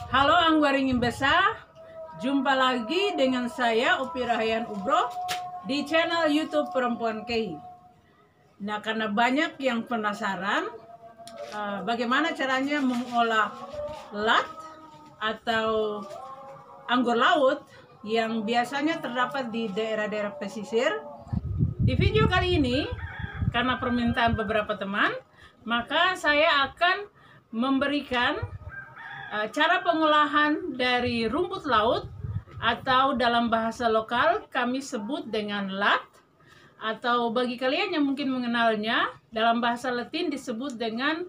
Halo Angwaringin Besa, jumpa lagi dengan saya Upi Rahayan Ubro di channel YouTube Perempuan KI. Nah, karena banyak yang penasaran bagaimana caranya mengolah lat atau anggur laut yang biasanya terdapat di daerah-daerah pesisir. Di video kali ini, karena permintaan beberapa teman, maka saya akan memberikan cara pengolahan dari rumput laut atau dalam bahasa lokal kami sebut dengan lat, atau bagi kalian yang mungkin mengenalnya dalam bahasa Latin disebut dengan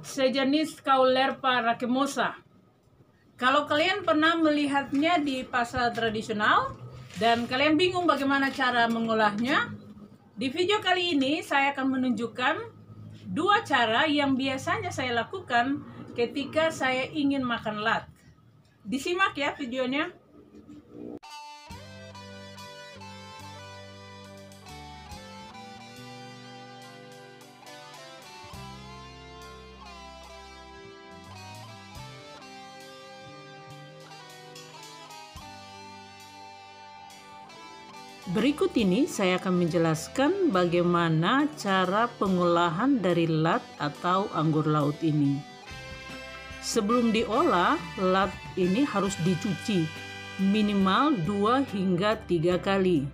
sejenis Caulerpa racemosa. Kalau kalian pernah melihatnya di pasar tradisional dan kalian bingung bagaimana cara mengolahnya, di video kali ini saya akan menunjukkan dua cara yang biasanya saya lakukan ketika saya ingin makan lat. Disimak ya videonya. Berikut ini saya akan menjelaskan bagaimana cara pengolahan dari lat atau anggur laut ini. Sebelum diolah, lat ini harus dicuci minimal 2 hingga 3 kali.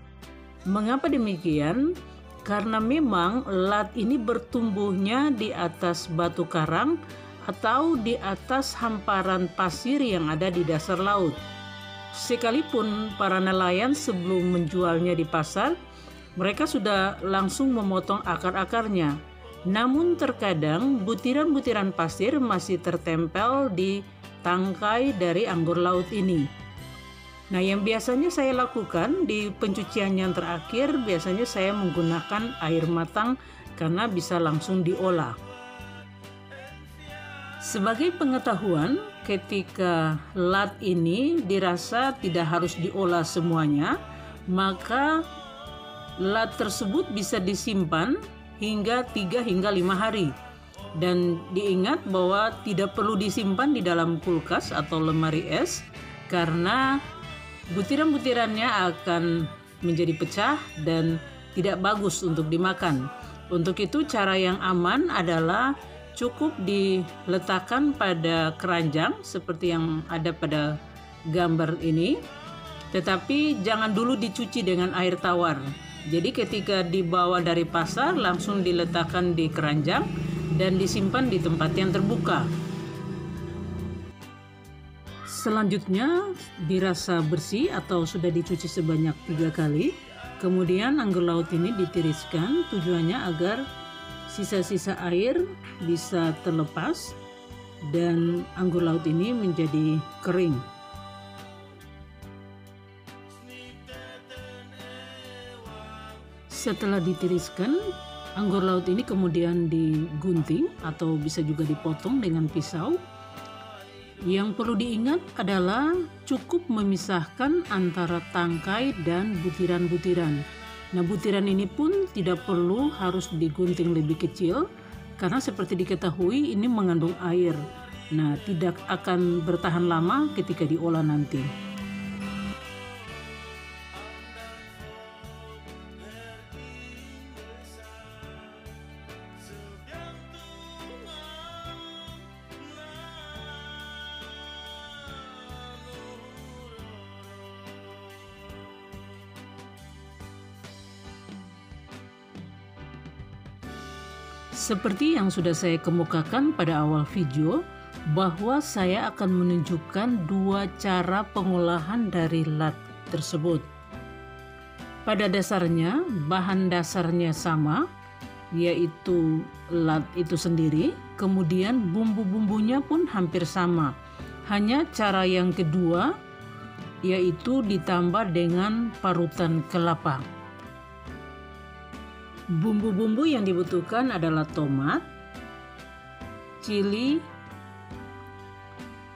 Mengapa demikian? Karena memang lat ini bertumbuhnya di atas batu karang atau di atas hamparan pasir yang ada di dasar laut. Sekalipun para nelayan sebelum menjualnya di pasar, mereka sudah langsung memotong akar-akarnya. Namun terkadang butiran-butiran pasir masih tertempel di tangkai dari anggur laut ini. Nah, yang biasanya saya lakukan di pencucian yang terakhir, biasanya saya menggunakan air matang karena bisa langsung diolah. Sebagai pengetahuan, ketika lat ini dirasa tidak harus diolah semuanya, maka lat tersebut bisa disimpan hingga 3 hingga 5 hari. Dan diingat bahwa tidak perlu disimpan di dalam kulkas atau lemari es karena butiran-butirannya akan menjadi pecah dan tidak bagus untuk dimakan. Untuk itu cara yang aman adalah cukup diletakkan pada keranjang seperti yang ada pada gambar ini, tetapi jangan dulu dicuci dengan air tawar. Jadi ketika dibawa dari pasar langsung diletakkan di keranjang dan disimpan di tempat yang terbuka. Selanjutnya dirasa bersih atau sudah dicuci sebanyak 3 kali. Kemudian anggur laut ini ditiriskan, tujuannya agar sisa-sisa air bisa terlepas dan anggur laut ini menjadi kering. Setelah ditiriskan, anggur laut ini kemudian digunting atau bisa juga dipotong dengan pisau. Yang perlu diingat adalah cukup memisahkan antara tangkai dan butiran-butiran. Nah, butiran ini pun tidak perlu harus digunting lebih kecil karena seperti diketahui ini mengandung air. Nah, tidak akan bertahan lama ketika diolah nanti. Seperti yang sudah saya kemukakan pada awal video, bahwa saya akan menunjukkan dua cara pengolahan dari lat tersebut. Pada dasarnya, bahan dasarnya sama, yaitu lat itu sendiri, kemudian bumbu-bumbunya pun hampir sama. Hanya cara yang kedua, yaitu ditambah dengan parutan kelapa. Bumbu-bumbu yang dibutuhkan adalah tomat, cili,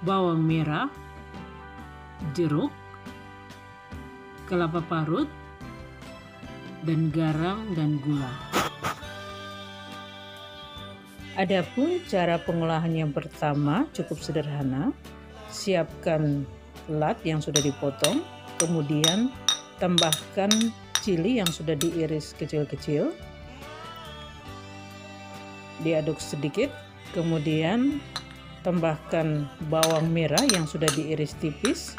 bawang merah, jeruk, kelapa parut, dan garam dan gula. Adapun cara pengolahan yang pertama cukup sederhana, siapkan lat yang sudah dipotong, kemudian tambahkan cili yang sudah diiris kecil-kecil, diaduk sedikit, kemudian tambahkan bawang merah yang sudah diiris tipis.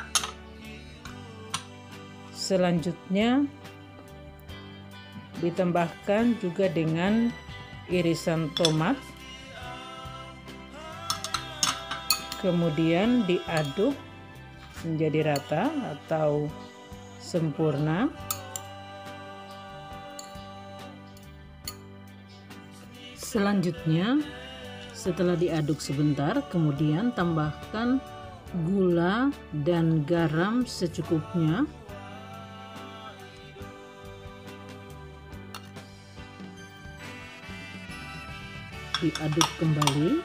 Selanjutnya ditambahkan juga dengan irisan tomat, kemudian diaduk menjadi rata atau sempurna. Selanjutnya, setelah diaduk sebentar, kemudian tambahkan gula dan garam secukupnya. Diaduk kembali.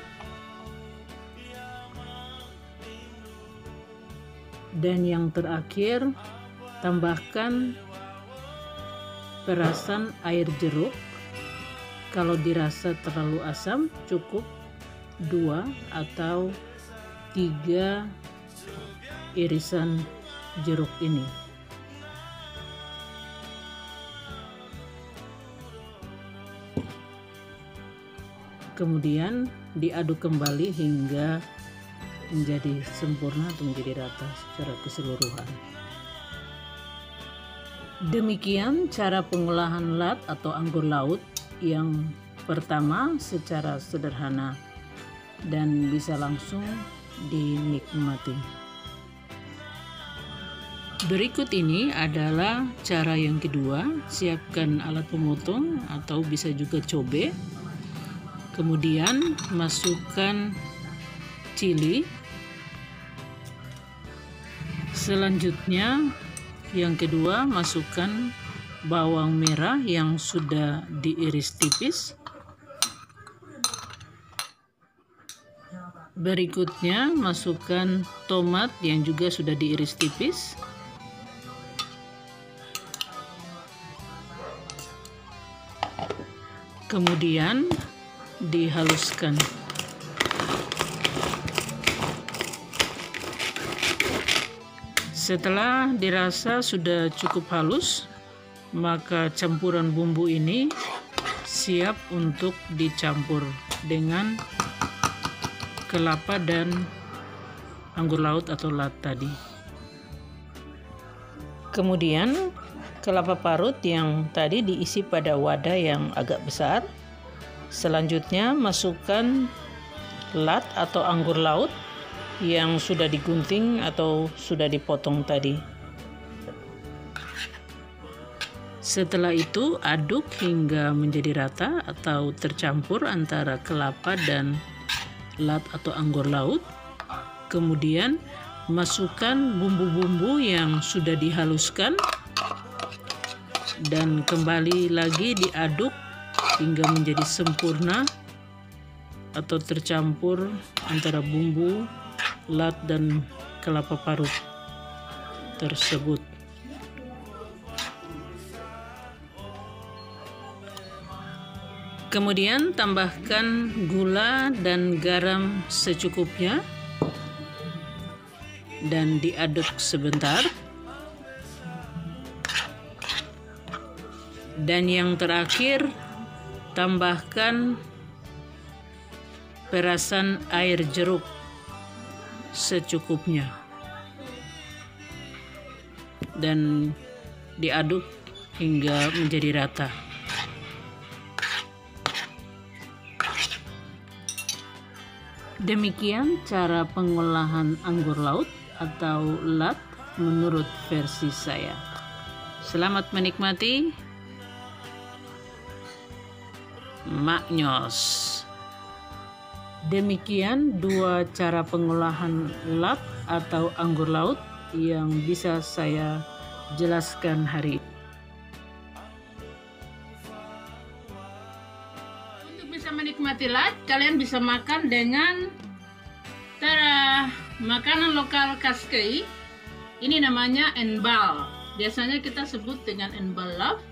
Dan yang terakhir, tambahkan perasan air jeruk. Kalau dirasa terlalu asam, cukup 2 atau 3 irisan jeruk ini. Kemudian diaduk kembali hingga menjadi sempurna atau menjadi rata secara keseluruhan. Demikian cara pengolahan lat atau anggur laut yang pertama secara sederhana dan bisa langsung dinikmati. Berikut ini adalah cara yang kedua. Siapkan alat pemotong atau bisa juga cobek. Kemudian masukkan cili. Selanjutnya yang kedua, masukkan bawang merah yang sudah diiris tipis. Berikutnya masukkan tomat yang juga sudah diiris tipis. Kemudian dihaluskan. Setelah dirasa sudah cukup halus, maka campuran bumbu ini siap untuk dicampur dengan kelapa dan anggur laut atau lat tadi. Kemudian kelapa parut yang tadi diisi pada wadah yang agak besar. Selanjutnya masukkan lat atau anggur laut yang sudah digunting atau sudah dipotong tadi. Setelah itu aduk hingga menjadi rata atau tercampur antara kelapa dan lat atau anggur laut. Kemudian masukkan bumbu-bumbu yang sudah dihaluskan dan kembali lagi diaduk hingga menjadi sempurna atau tercampur antara bumbu lat dan kelapa parut tersebut. Kemudian tambahkan gula dan garam secukupnya dan diaduk sebentar. Dan yang terakhir, tambahkan perasan air jeruk secukupnya dan diaduk hingga menjadi rata. Demikian cara pengolahan anggur laut atau lat menurut versi saya. Selamat menikmati. Maknyos. Demikian dua cara pengolahan lat atau anggur laut yang bisa saya jelaskan hari ini. Untuk bisa menikmati lat, kalian bisa makan dengan makanan lokal khas KI. Ini namanya enbal. Biasanya kita sebut dengan enbal love,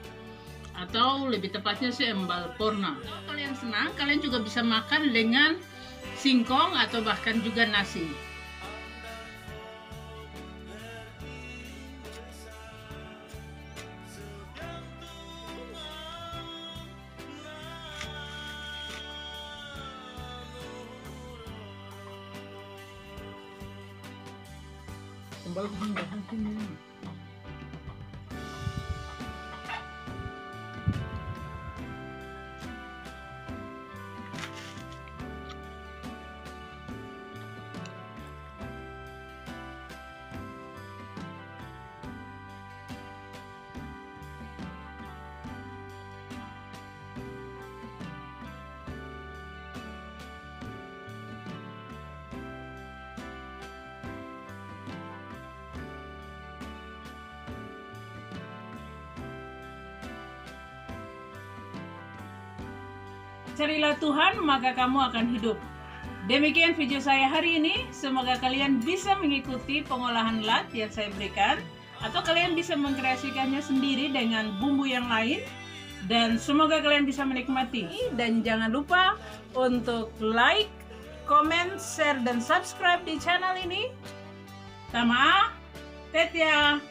atau lebih tepatnya sih enbal porna. Kalau kalian senang, kalian juga bisa makan dengan singkong atau bahkan juga nasi. Kembali ke sini. Carilah Tuhan, maka kamu akan hidup. Demikian video saya hari ini. Semoga kalian bisa mengikuti pengolahan lat yang saya berikan, atau kalian bisa mengkreasikannya sendiri dengan bumbu yang lain. Dan semoga kalian bisa menikmati. Dan jangan lupa untuk like, comment, share, dan subscribe di channel ini. Tama, Tetya.